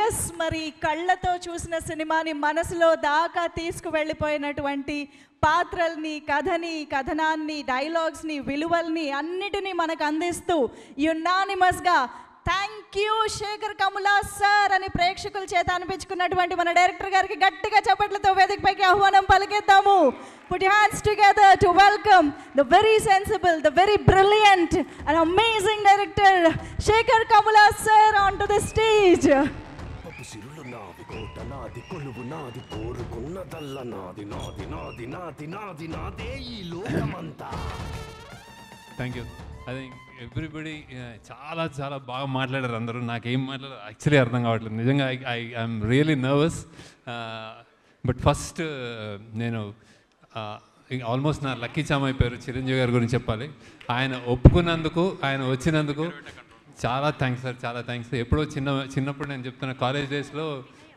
Yes, మరి కళ్ళతో చూసిన సినిమాని మనసులో దాకా తీసుకువెళ్ళిపోయినటువంటి పాత్రల్ని, కథని, కథనాన్ని, డైలాగ్స్ని, విలువల్ని అన్నిటినీ మనకు అందిస్తూ యునానిమస్గా thank you Sekhar Kammula sir అని ప్రేక్షకుల చేత అనిపించుకున్నటువంటి మన డైరెక్టర్ గారికి గట్టిగా చప్పట్లతో వేదికపైకి ఆహ్వానం పలికిద్దాము. Put your hands together to welcome the very sensible, the very brilliant and amazing director Shekhar Kammula sir onto the stage. Thank you. I think everybody చాలా చాలా బాగా మాట్లాడారు అందరూ. నాకేం మాట్లాడారు యాక్చువల్లీ అర్థం కావట్లేదు నిజంగా. I'm really nervous. But first నేను ఆల్మోస్ట్ నా లక్కీ చామ్ అయిపోయారు చిరంజీవి గారి గురించి చెప్పాలి. ఆయన ఒప్పుకున్నందుకు, ఆయన వచ్చినందుకు చాలా థ్యాంక్స్ సార్, చాలా థ్యాంక్స్. ఎప్పుడో చిన్నప్పుడు నేను చెప్తున్నా, కాలేజ్ డేస్లో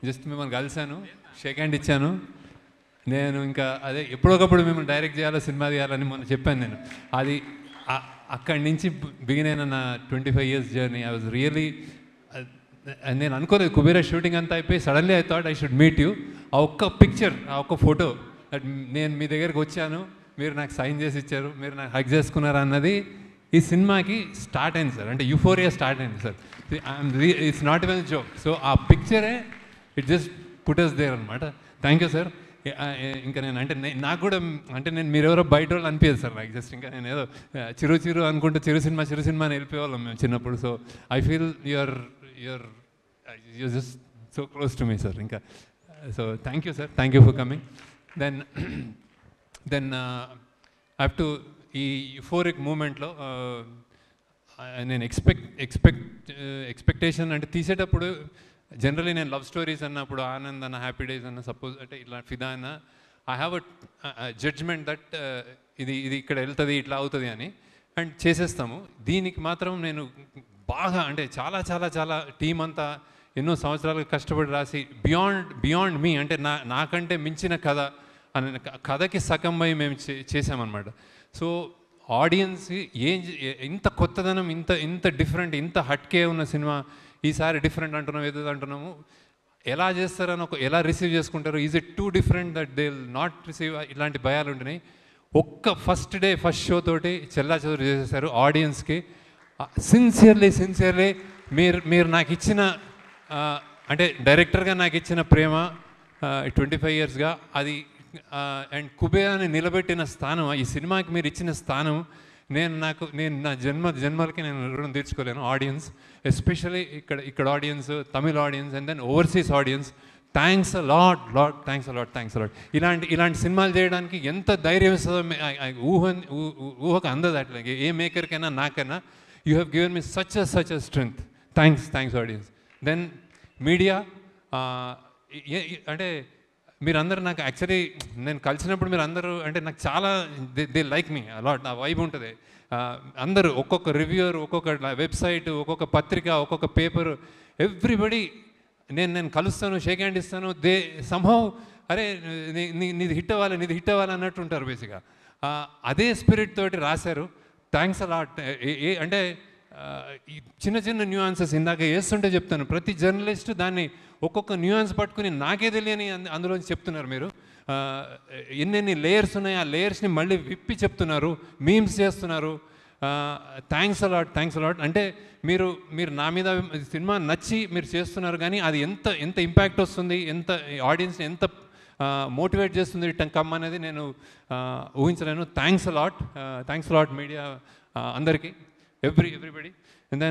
జస్ట్ మిమ్మల్ని కలిశాను, షేక్ హ్యాండ్ ఇచ్చాను. నేను ఇంకా అదే ఎప్పుడొకప్పుడు మిమ్మల్ని డైరెక్ట్ చేయాలో, సినిమా తీయాలని మొన్న చెప్పాను నేను. అది అక్కడి నుంచి బిగిన్ అయిన నా 25 years journey. I was really, నేను అనుకోలేదు కుబేరా షూటింగ్ అంతా అయిపోయి suddenly I thought I should meet you. ఆ ఒక్క పిక్చర్, ఆ ఒక్క ఫోటో, దట్ నేను మీ దగ్గరికి వచ్చాను, మీరు నాకు సైన్ చేసి ఇచ్చారు, మీరు నాకు హగ్ చేసుకున్నారు అన్నది ఈ సినిమాకి స్టార్ట్ అయింది సార్. అంటే యూఫోరియా స్టార్ట్ అయింది sir. It's not even joke. So ఆ పిక్చరే it just put us there అనమాట. Thank you sir. ఇంకా నేను అంటే నాకు కూడా అంటే నేను మీరెవరో బయట వాళ్ళు అనిపించదు సార్ నాకు. జస్ట్ ఇంకా నేను ఏదో చిరు అనుకుంటూ చిరు సినిమా అని వెళ్ళిపోయేవాళ్ళం మేము చిన్నప్పుడు. So I feel you're just so close to me sir. ఇంకా so thank you sir, thank you for coming. Then have to ఈ యుఫోరిక్ మూమెంట్లో నేను ఎక్స్పెక్టేషన్ అంటే తీసేటప్పుడు జనరలీ నేను లవ్ స్టోరీస్ అన్నప్పుడు ఆనంద్ అన్న, హ్యాపీ డేస్ అన్న, సపోజ్ అంటే ఇట్లా ఫిదా అన్న, I have a judgement that ఇది ఇక్కడ వెళ్తుంది, ఇట్లా అవుతుంది అని, అండ్ చేసేస్తాము. దీనికి మాత్రం నేను బాగా అంటే చాలా చాలా చాలా టీం అంతా ఎన్నో సంవత్సరాలుగా కష్టపడి రాసి బియాండ్ మీ అంటే నాకంటే మించిన కథ అనే కథకి సగంపై మేము చేసామన్నమాట. సో ఆడియన్స్ ఇంత కొత్తదనం, ఇంత డిఫరెంట్, ఇంత హట్కే ఉన్న సినిమా ఈసారి డిఫరెంట్ అంటున్నాము, ఏదో అంటున్నాము. ఎలా చేస్తారని ఎలా రిసీవ్ చేసుకుంటారు, is it two different that they will not receive, ఇలాంటి భయాలు ఉంటున్నాయి. ఒక్క ఫస్ట్ షో తోటి చెల్లాచెదురు చేసేసారు ఆడియన్స్కి. సిన్సియర్లీ మీరు నాకు ఇచ్చిన అంటే డైరెక్టర్గా నాకు ఇచ్చిన ప్రేమ 25 yearsగా అది, అండ్ కుబేరాని నిలబెట్టిన స్థానం, ఈ సినిమాకి మీరు ఇచ్చిన స్థానం నేను నా జన్మలకి నేను రుణం తీర్చుకోలేను. ఆడియన్స్ ఎస్పెషలీ ఇక్కడ audience, Tamil audience and then overseas audience, thanks a lot, thanks a lot. ఇలాంటి సినిమాలు చేయడానికి ఎంత ధైర్యం ఇస్తుందో ఊహకు అందదు. అట్లా ఏ మేకర్కైనా నాకైనా you have given me such a strength. Thanks audience. Then media, అంటే మీరందరూ నాకు యాక్చువల్లీ నేను కలిసినప్పుడు మీరు అందరూ అంటే నాకు చాలా దే లైక్ మీ అలాట్. ఆ వైబ్ ఉంటుంది. అందరూ ఒక్కొక్క రివ్యూయర్, ఒక్కొక్క వెబ్సైట్, ఒక్కొక్క పత్రిక, ఒక్కొక్క పేపర్, ఎవ్రీబడి నేను కలుస్తాను, షేక్ హ్యాండ్ ఇస్తాను. దే సంహౌ అరే నీది హిట్ అవ్వాలి అన్నట్టు ఉంటారు బేసిక్గా. అదే స్పిరిట్ తోటి రాశారు. Thanks a lot. అంటే చిన్న న్యూయాన్సెస్ ఇందాక వేస్తుంటే చెప్తాను, ప్రతి జర్నలిస్టు దాన్ని ఒక్కొక్క న్యూయాన్స్ పట్టుకుని నాకే తెలియని అందులోంచి చెప్తున్నారు. మీరు ఎన్నెన్ని లేయర్స్ ఉన్నాయి, ఆ లేయర్స్ని మళ్ళీ విప్పి చెప్తున్నారు, మీమ్స్ చేస్తున్నారు. Thanks a lot. అంటే మీరు నా మీద సినిమా నచ్చి మీరు చేస్తున్నారు, కానీ అది ఎంత ఇంపాక్ట్ వస్తుంది, ఎంత ఆడియన్స్ని ఎంత మోటివేట్ చేస్తుంది కమ్ అనేది నేను ఊహించలేను. థ్యాంక్స్ అలాట్ మీడియా అందరికీ, everybody. And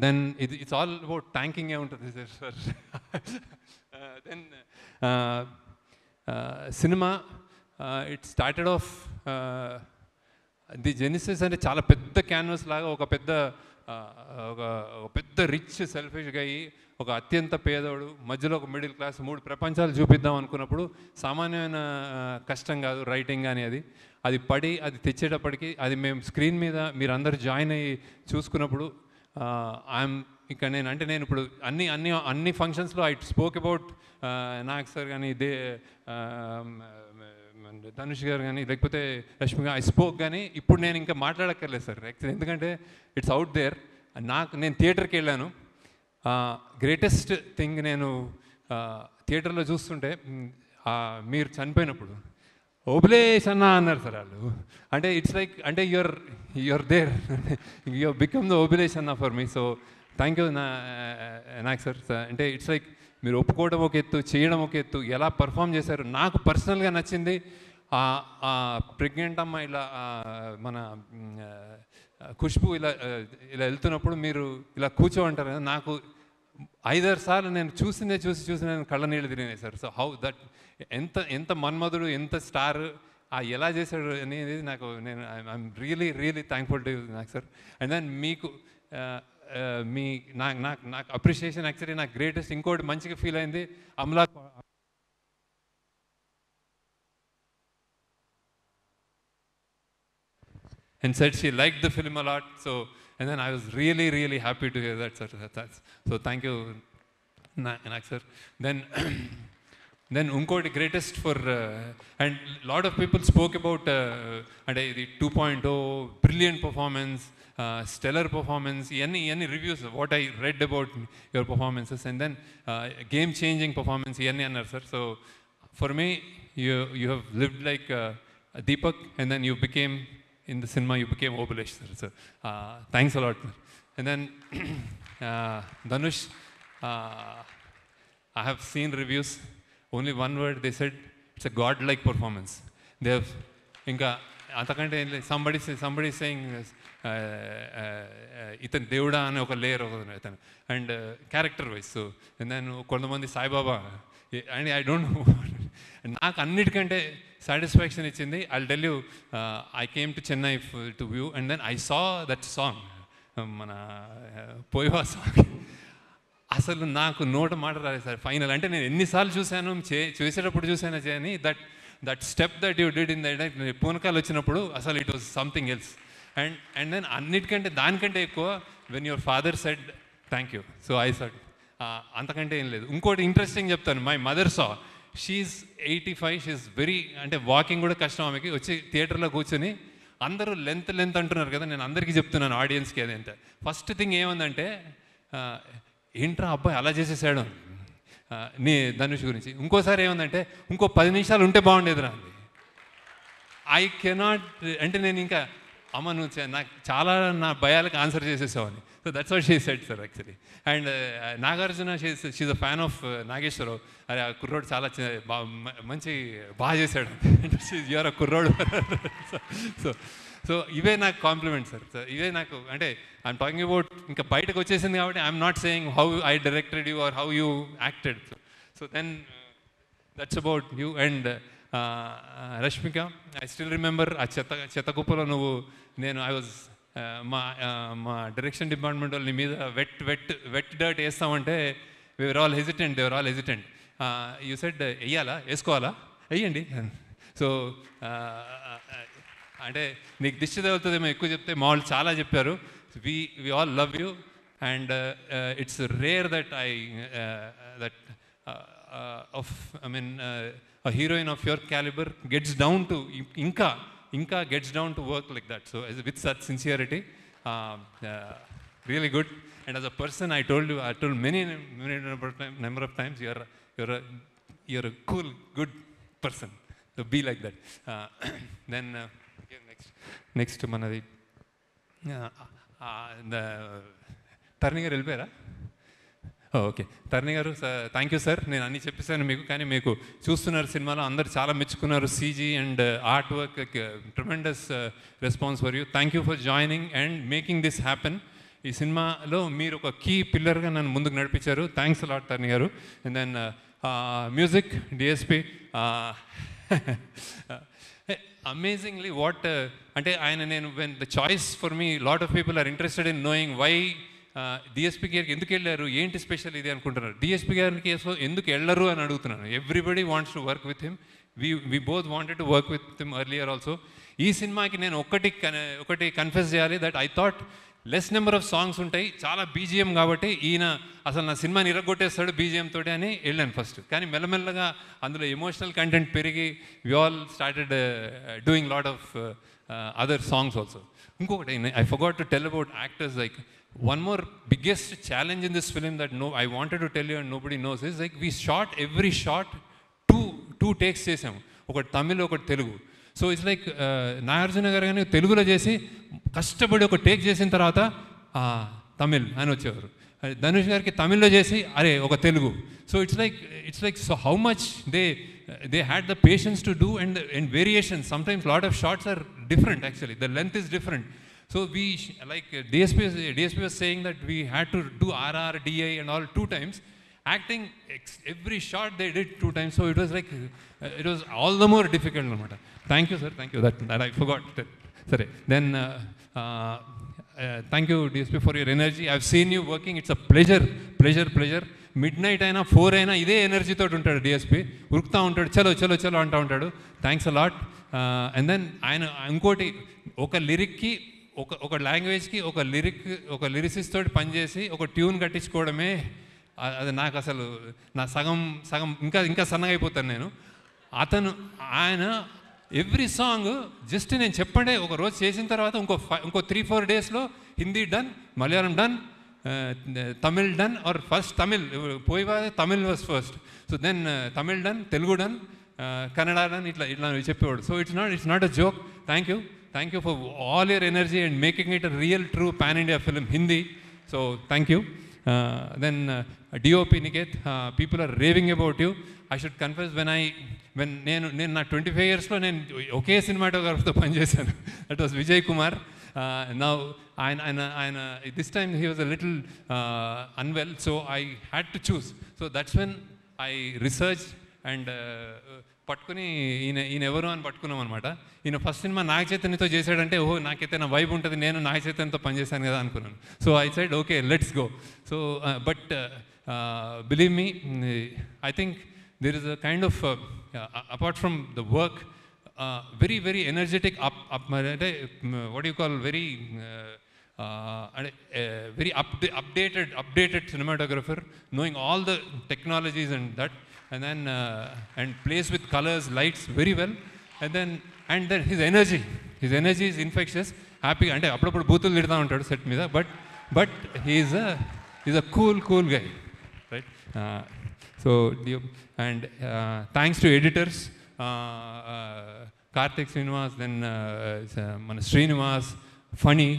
then it's all about thanking ఉంటుంది sir. Then cinema it started off the genesis అంటే చాలా పెద్ద క్యాన్వస్ లాగా, ఒక పెద్ద రిచ్ సెల్ఫిష్గా అయ్యి, ఒక అత్యంత పేదోడు మధ్యలో ఒక మిడిల్ క్లాస్, 3 ప్రపంచాలు చూపిద్దాం అనుకున్నప్పుడు సామాన్యమైన కష్టం కాదు రైటింగ్ కానీ. అది పడి అది తెచ్చేటప్పటికి అది మేము స్క్రీన్ మీద మీరందరూ జాయిన్ అయ్యి చూసుకున్నప్పుడు ఇక్కడ నేను ఇప్పుడు అన్ని ఫంక్షన్స్లో I spoke about Nag sir కానీ, ధనుష్ గారు కానీ, లేకపోతే రష్మి గారు, ఐ స్పోక్. కానీ ఇప్పుడు నేను ఇంకా మాట్లాడక్కర్లేదు సార్ యాక్చువల్లీ, ఎందుకంటే ఇట్స్ అవుట్ దేర్. నేను థియేటర్కి వెళ్ళాను, గ్రేటెస్ట్ థింగ్ నేను థియేటర్లో చూస్తుంటే మీరు చనిపోయినప్పుడు ఓబులేష్ అన్న అన్నారు సార్ వాళ్ళు. అంటే ఇట్స్ లైక్ అంటే you're there, you become the Obulesh అన్న for me. So thank you నాకు సార్. అంటే ఇట్స్ లైక్ మీరు ఒప్పుకోవడం ఒక ఎత్తు, చేయడం ఒక ఎత్తు, ఎలా పర్ఫామ్ చేశారు. నాకు పర్సనల్గా నచ్చింది ప్రెగ్నెంట్ అమ్మ ఇలా మన ఖుష్బు ఇలా ఇలా వెళ్తున్నప్పుడు మీరు ఇలా కూర్చోమంటారు కదా, నాకు 5-6 సార్లు నేను చూసి నేను కళ్ళ నీళ్ళు తిరిగినాయి సార్. సో హౌ దట్ ఎంత మన్మధుడు, ఎంత స్టార్, ఎలా చేశాడు అనేది నేను ఐఎమ్ రియలీ థ్యాంక్ఫుల్ టు నాకు సార్. అండ్ దెన్ మీకు నాకు అప్రిషియేషన్ యాక్చువల్లీ నాకు గ్రేటెస్ట్ ఇంకోటి మంచిగా ఫీల్ అయింది. Amala and said she liked the film a lot. So, and then I was really happy to hear that, sir. So thank you, Nak sir. Then unkoti greatest for and lot of people spoke about and the 2.0 brilliant performance, stellar performance, any reviews of what I read about your performances, and then game changing performance annar sir. So for me, you have lived like Deepak, and then you became in the cinema, you became Obulesh sir. So thanks a lot. And then Dhanush, I have seen reviews. Only one word they said, it's a god-like performance. They have inka antakante somebody saying itan devda ane oka layer itan and character wise. So and then kontamandi Sai Baba, and I don't know. నాకు అన్నిటికంటే satisfaction ఇచ్చింది. I'll tell you, I came to Chennai to view, and then I saw that song, మన పోయవా song. అసలు నాకు నోట మాట రాలేదు sir final. అంటే నేను ఎన్నిసార్లు చూశాను, చేసేటప్పుడు చూశాను అని that step that you did in that పూనకాలు వచ్చినప్పుడు అసలు it was something else. And then అన్నిటికంటే దానికంటే ఎక్కువ when your father said thank you, so I said అంతకంటే ఏం లేదు. ఇంకోటి ఇంట్రెస్టింగ్ చెప్తాను. My mother saw, she's 85, she's very, అంటే వాకింగ్ కూడా కష్టం ఆమెకి. వచ్చి థియేటర్లో కూర్చొని అందరూ లెంత్ అంటున్నారు కదా, నేను అందరికీ చెప్తున్నాను ఆడియన్స్కి అదేంటే. ఫస్ట్ థింగ్ ఏముందంటే ఏంట్రా అబ్బాయి అలా చేసేసాడు నీ ధనుష్ గురించి. ఇంకోసారి ఏముందంటే ఇంకో 10 నిమిషాలు ఉంటే బాగుండేదిరా అంది. ఐ కెనాట్, అంటే నేను ఇంకా అమ్మ నువ్వు నాకు చాలా నా భయాలకు ఆన్సర్ చేసేసావని. So that's what she said sir actually. And Nagarjuna, she's a fan of Nageswara Rao. అరే ఆ కుర్రోడు చాలా మంచి బాగా చేశాడు, యూఆర్ అ కుర్రోడు. సో ఇవే నాకు కాంప్లిమెంట్ సార్. ఇవే నాకు, అంటే ఐఎమ్ టాకింగ్ అబౌట్ ఇంకా బయటకు వచ్చేసింది కాబట్టి I'm not saying how I directed you or how you acted. So then that's about you. And Rashmika, I still remember ఆ చెత్త కుప్పలో నువ్వు ఐ వాజ్ మా డైరెక్షన్ డిపార్ట్మెంట్ వాళ్ళు నీ మీద వెట్ డర్ట్ వేస్తామంటే they were all hesitant. You said వెయ్యాలా, వేసుకోవాలా, వెయ్యండి. సో అంటే నీకు దిష్టి తగులుతుందేమో ఎక్కువ చెప్తే, మా వాళ్ళు చాలా చెప్పారు. We all love you, and it's rare that I mean a heroine of your caliber gets down to inka gets down to work like that. So with such sincerity, really good. And as a person, I told many number of times, you're a cool, good person. So be like that. Then next manadi the Tarni garu velipara. Okay, Taruni garu, thank you sir. నేను అన్నీ చెప్పేశాను మీకు, కానీ మీకు చూస్తున్నారు సినిమాలో అందరు చాలా మెచ్చుకున్నారు. CG and art work, tremendous response for you. Thank you for joining and making this happen. ఈ సినిమాలో మీరు ఒక కీ పిల్లర్గా నన్ను ముందుకు నడిపించారు. Thanks a lot Taruni garu. And then music DSP, amazingly what, అంటే ఆయన when the choice for me, lot of people are interested in knowing why DSP గారికి ఎందుకు వెళ్ళారు, ఏంటి స్పెషల్ ఇది అనుకుంటున్నారు. డిఎస్పీ గారికి ఎందుకు వెళ్ళరు అని అడుగుతున్నాను. Everybody wants to work with him. We both wanted to work with him earlier also. ఈ సినిమాకి నేను ఒకటి కన్ఫెస్ చేయాలి, that I thought less number of songs ఉంటాయి, చాలా బీజిఎం కాబట్టి ఈయన అసలు నా సినిమాని ఇరగొట్టేస్తాడు బీజిఎం తోటి అని వెళ్ళాను ఫస్ట్. కానీ మెల్లమెల్లగా అందులో ఎమోషనల్ కంటెంట్ పెరిగి we all started doing lot of other songs also. ఇంకొకటి, I forgot to tell about actors. Like one more biggest challenge in this film that I wanted to tell you and nobody knows is like we shot every shot two takes చేసాము, ఒకటి తమిళ్ ఒకటి Telugu. So it's like Nagarjuna గారు కానీ తెలుగులో చేసి కష్టపడి ఒక take చేసిన తర్వాత తమిళ్ అని వచ్చేవారు, ధనుష్ గారికి తమిళ్లో చేసి అరే ఒక Telugu. So it's like so how much they had the patience to do, and variations, sometimes lot of shots are different, actually the length is different. So we like DSP was saying that we had to do RR, DI and all 2 times. Acting every shot they did 2 times, so it was like it was all the more difficult anamata. Thank you sir, thank you, that I forgot that. Sorry. Then thank you DSP for your energy. I've seen you working, it's a pleasure. Midnight అయినా 4 అయినా ఇదే ఎనర్జీతో ఉంటాడు DSP, ఉరుకుతూ ఉంటాడు, చలో అంటూ ఉంటాడు. Thanks a lot. And then ఆయన ఇంకోటి, ఒక లిరిక్కి ఒక లాంగ్వేజ్కి ఒక లిరిసిస్ట్ తోటి పనిచేసి ఒక ట్యూన్ కట్టించుకోవడమే, అది నాకు అసలు నా సగం ఇంకా సన్నగా అయిపోతాను నేను. ఆయన ఎవ్రీ సాంగ్ జస్ట్ నేను చెప్పండి ఒక రోజు చేసిన తర్వాత ఇంకో 3-4 డేస్లో Hindi done, Malayalam done, Tamil done, or first Tamil Tamil was first, so then Tamil done, Telugu done, Kannada done, ఇట్లా చెప్పేవాడు. So it's not a joke. Thank you for all your energy and making it a real true pan India film Hindi. So thank you. Then DOP Niket, people are raving about you. I should confess, when నేను నా 25 yearsలో నేను ఒకే సినిమాటోగ్రాఫర్తో పనిచేశాను, that was Vijay Kumar. Now ఆయన this time he was a little unwell, so I had to choose. So that's when I researched and పట్టుకుని ఈయన ఎవరు అని పట్టుకున్నాం అనమాట. ఈయన ఫస్ట్ సినిమా నాగ చైతన్యతో చేశాడంటే ఓహో నాకైతే నా వైబ్ ఉంటుంది, నేను నాగ చైతన్యతో పనిచేశాను కదా అనుకున్నాను. So I said okay let's go. So but believe me, I think there is a kind of apart from the work, very energetic what do you call, very updated cinematographer, knowing all the technologies and that, and then and plays with colors, lights very well, and then his energy is infectious. Happy ante appudu boothulu lidta untadu set meeda, but he is a cool guy, right? So and thanks to editors, Karthik Srinivas, then Mana Srinivas, Funny,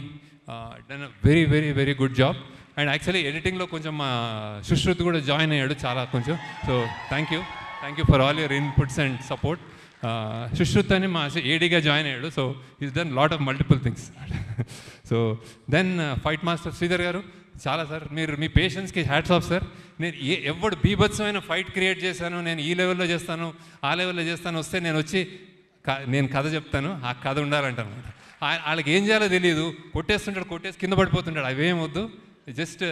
done a very good job. And actually editing lo koncham Shushruth kuda join ayyadu chaala koncham. So thank you for all your inputs and support. Shushruth ani ma AD ga join ayyadu, so he's done lot of multiple things. So then Fight Master Sridhar garu, చాలా sir మీరు మీ పేషెన్స్కి hats off sir. నేను ఎవడు బీభత్సమైన fight create చేశాను, నేను ఈ లెవెల్లో చేస్తాను ఆ లెవెల్లో చేస్తాను, వస్తే నేను కథ చెప్తాను, ఆ కథ ఉండాలంటాను. వాళ్ళకి ఏం చేయాలో తెలియదు, కొట్టేసి కింద పడిపోతుంటాడు, అవేం వద్దు, జస్ట్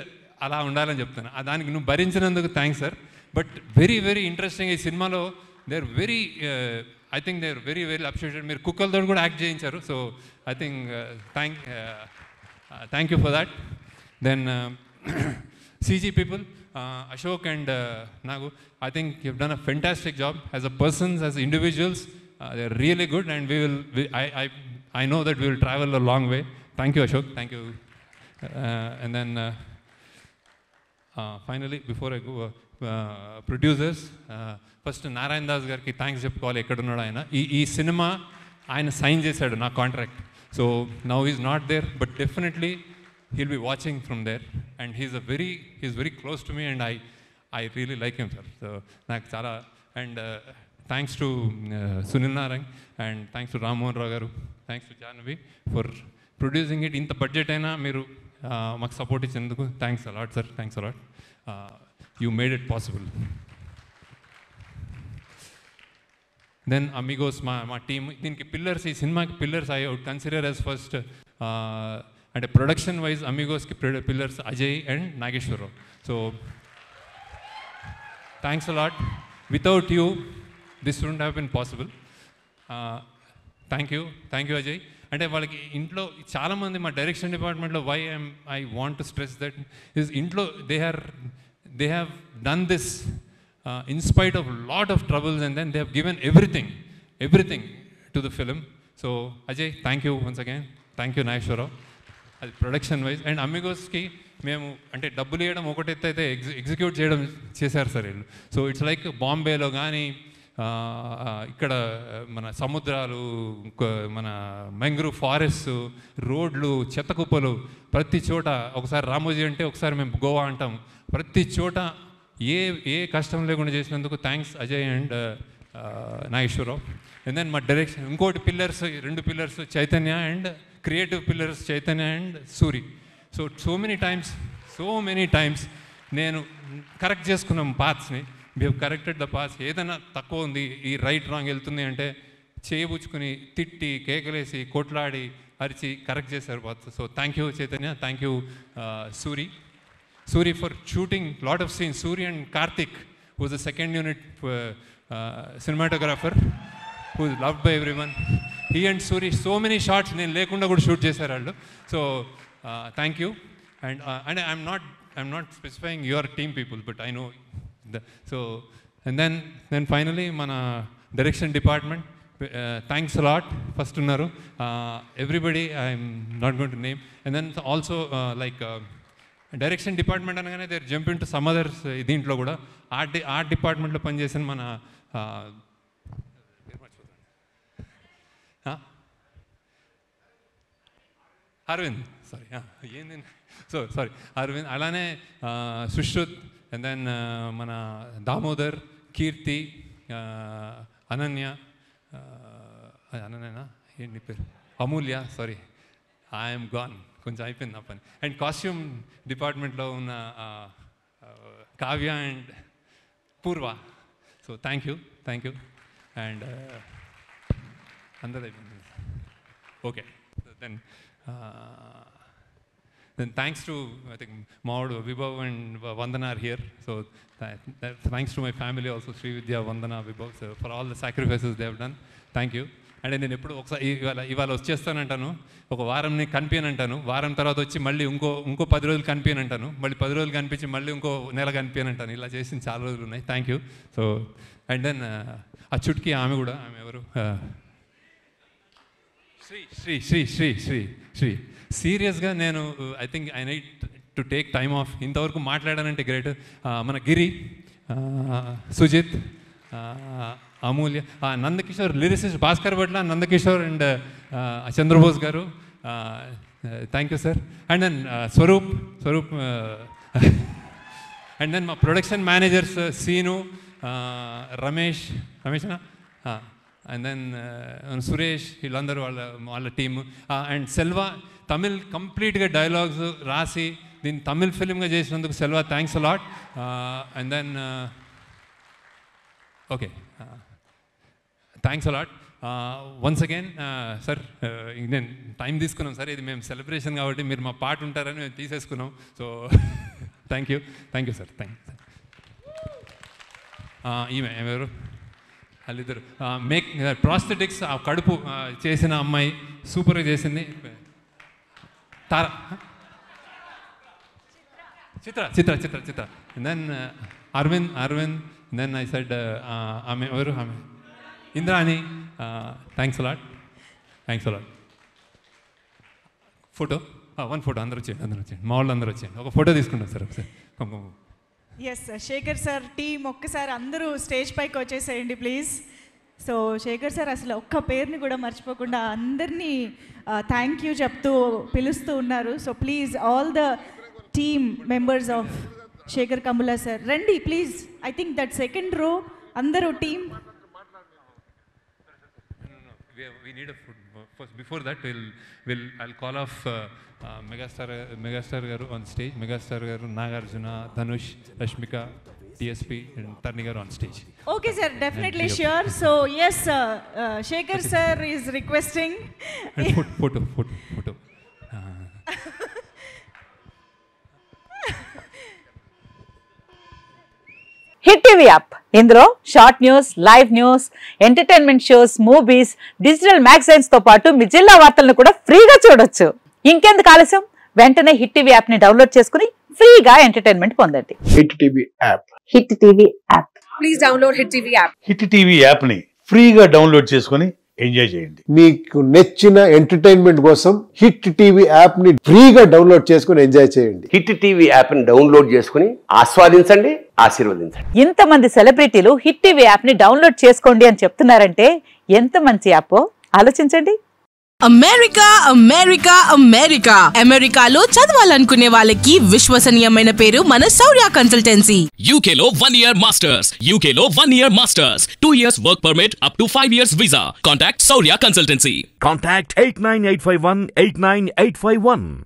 అలా ఉండాలని చెప్తాను. దానికి నువ్వు భరించినందుకు thanks sir. But very interesting ఈ సినిమాలో they are very I think they are very appreciated. మీరు కుక్కలతో కూడా యాక్ట్ చేయించారు, so I think thank you for that. Then CG people, Ashok and Nagu, I think you've done a fantastic job as a persons, as individuals. They're really good, and I know that we will travel a long way. Thank you Ashok, thank you. And then finally before I go, producers, first Narayan Das gariki thanks చెప్పుకోవాలి. ఎక్కడ ఉన్నాడు ఆయన, ఈ cinema ఆయన sign చేశాడు నా contract. So now he's not there, but definitely he'll be watching from there, and he's very close to me, and I really like him sir. So nak chala, and thanks to Sunil Narang, and thanks to Ram Mohan Rao garu, thanks to Jahnavi for producing it. Inta budget aina meeru maku support ichinduku thanks a lot sir, thanks a lot. You made it possible. Then Amigos, my team, దీనికి pillars, ఈ సినిమాకి pillars I would consider as first అంటే production wise అమిగోస్కి pillars Ajay and Nageswara Rao. So thanks a lot. Without you this wouldn't have been possible. Thank you Ajay. అంటే వాళ్ళకి ఇంట్లో చాలామంది మా డైరెక్షన్ డిపార్ట్మెంట్లో I want to stress that is ఇంట్లో they have done this in spite of lot of troubles, and then they have given everything to the film. So Ajay, thank you once again. Thank you Nageshwara. అది production wise. And అమిగోస్కి మేము అంటే డబ్బులు ఇవ్వడం ఒకటైతే అయితే execute చేయడం చేశారు sir వీళ్ళు. సో ఇట్స్ లైక్ బాంబేలో కానీ ఇక్కడ మన సముద్రాలు, మన మ్యాంగ్రూవ్ ఫారెస్ట్, రోడ్లు, చెత్త కుప్పలు, ప్రతి చోట ఒకసారి రామోజీ అంటే ఒకసారి మేము గోవా అంటాం. ప్రతి చోట ఏ కష్టం లేకుండా చేసినందుకు thanks Ajay and Nageswara Rao. And then మా డైరెక్షన్ ఇంకోటి pillars, 2 pillars Chaitanya and creative pillars Chaitanya and Suri. So many times నేను కరెక్ట్ చేసుకున్నాం పాత్స్ని. We have corrected the paths. ఏదైనా తక్కువ ఉంది, ఈ రైట్ రాంగ్ వెళ్తుంది అంటే చేయబుచ్చుకుని తిట్టి కేకలేసి కొట్లాడి అరిచి కరెక్ట్ చేశారు paths. So thank you Chaitanya, thank you Suri for shooting lot of scenes. Suri and Karthik, who was the second unit cinematographer, who is loved by everyone. He and Suri, so many shots nenu lekunda kuda shoot chesaru allu. So thank you. And I'm not specifying your team people, but I know and then finally mana direction department, thanks a lot. First unnaru everybody, I'm not going to name. And then also direction department అనగానే they jump in to some others. దీంట్లో కూడా art డిపార్ట్మెంట్లో పనిచేసిన మన Arvind, sorry Arvind, అలానే Sushrut, and then మన దామోదర్, కీర్తి, అనన్యనా ఏంటి పేరు, అమూల్య, సారీ ఐఎమ్ గాన్, కొంచెం అయిపోయింది నా పని. అండ్ కాస్ట్యూమ్ డిపార్ట్మెంట్లో ఉన్న Kavya and Purva. So thank you. And అందరూ అయిపోయింది. Okay, then thanks to I think Maud, Vibhav and Vandana are here. So thanks to my family also, Sri Vidya, Vandana, Vibhav, so for all the sacrifices they have done. Thank you. అంటే నేను ఎప్పుడు ఒకసారి ఇవాళ వచ్చేస్తానంటాను, ఒక వారంని కనిపించనంటాను, వారం తర్వాత వచ్చి మళ్ళీ ఇంకో 10 రోజులు కనిపించనంటాను, మళ్ళీ 10 రోజులు కనిపించి మళ్ళీ ఇంకో నెల కనిపించనంటాను. ఇలా చేసిన చాలా రోజులు ఉన్నాయి. Thank you. So and then ఆ చుట్కీ ఆమె కూడా, ఆమె ఎవరు, శ్రీ. సీరియస్గా నేను I think I need to take time off. ఇంతవరకు మాట్లాడానంటే గ్రేట్. మన Giri, Sujith, Amulya, Nandakishore, lyricist Bhaskar Bhatla, Nandakishore and Chandrabose garu, thank you sir. And then Swaroop and then మా ప్రొడక్షన్ మేనేజర్స్ సీను, రమేష్నా, అండ్ దెన్ సురేష్, వీళ్ళందరూ వాళ్ళ టీము. అండ్ సెల్వా, తమిళ్ కంప్లీట్గా డైలాగ్స్ రాసి దీన్ని తమిళ్ ఫిలింగా చేసినందుకు Selva, thanks a lot. And then okay, thanks a lot once again sir. నేను టైం తీసుకున్నాం సార్, ఇది మేము సెలబ్రేషన్ కాబట్టి మీరు మా పాట ఉంటారని మేము తీసేసుకున్నాం. So thank you sir. ఈమె ఎవరు, వాళ్ళిద్దరు ప్రాస్థెటిక్స్, ఆ కడుపు చేసిన అమ్మాయి సూపర్గా చేసింది. Tara, Chitra. Then Aravind. Then I said ఆమె ఎవరు, ఆమె Indrani. Thanks a lot. Photo, 1 photo. అందరూ వచ్చేయండి, మా వాళ్ళు అందరూ వచ్చేయండి, ఒక ఫోటో తీసుకుంటాం సార్ ఒకసారి. ఎస్, శేఖర్ సార్ టీం ఒక్కసారి అందరూ స్టేజ్ పైకి వచ్చేసేయండి ప్లీజ్. సో శేఖర్ సార్ అసలు ఒక్క పేరుని కూడా మర్చిపోకుండా అందరినీ థ్యాంక్ యూ చెప్తూ పిలుస్తూ ఉన్నారు. So please all the team members of Sekhar Kammula sir రండి please. I think that second row అందరూ team. We need a food. First, before that, I'll call off Megastar garu on stage. Megastar garu, Nagarjuna, Dhanush, Rashmika, DSP, and Tarni garu on stage. Okay, sir. Definitely sure. So yes, Shekhar sir is requesting. And photo. Hit TV app, ఇందులో short news, live news, entertainment shows, movies, digital magazines తో పాటు మీ జిల్లా వార్తలను కూడా ఫ్రీగా చూడొచ్చు. ఇంకెందుకు ఆలస్యం, వెంటనే హిట్ టీవీ యాప్ ని డౌన్లోడ్ చేసుకుని ఫ్రీగా ఎంటర్టైన్మెంట్ పొందండి. Hit TV app. Hit TV app. Please download hit TV app. Hit TV app ని ఫ్రీగా డౌన్లోడ్ చేసుకుని ఎంజాయ్ చేయండి. మీకు నచ్చిన ఎంటర్టైన్మెంట్ కోసం హిట్ టీవీ యాప్ ని ఫ్రీగా డౌన్లోడ్ చేసుకుని ఎంజాయ్ చేయండి. హిట్ టీవీ యాప్ ని డౌన్లోడ్ చేసుకుని ఆస్వాదించండి, ఆశీర్వదించండి. ఇంతమంది సెలబ్రిటీలు హిట్ టీవీ యాప్ ని డౌన్లోడ్ చేసుకోండి అని చెప్తున్నారంటే ఎంత మంచి యాప్ ఆలోచించండి. అమెరికా అమెరికా అమెరికా అమెరికాలో చదవాలనుకునే వాళ్ళకి విశ్వసనీయమైన పేరు మన శౌర్య కన్సల్టెన్సీ. UK లో 1 year masters, UK లో 1 year masters, 2 years work permit up to 5 years visa. Contact Saurya Consultancy. Contact 89851 89851.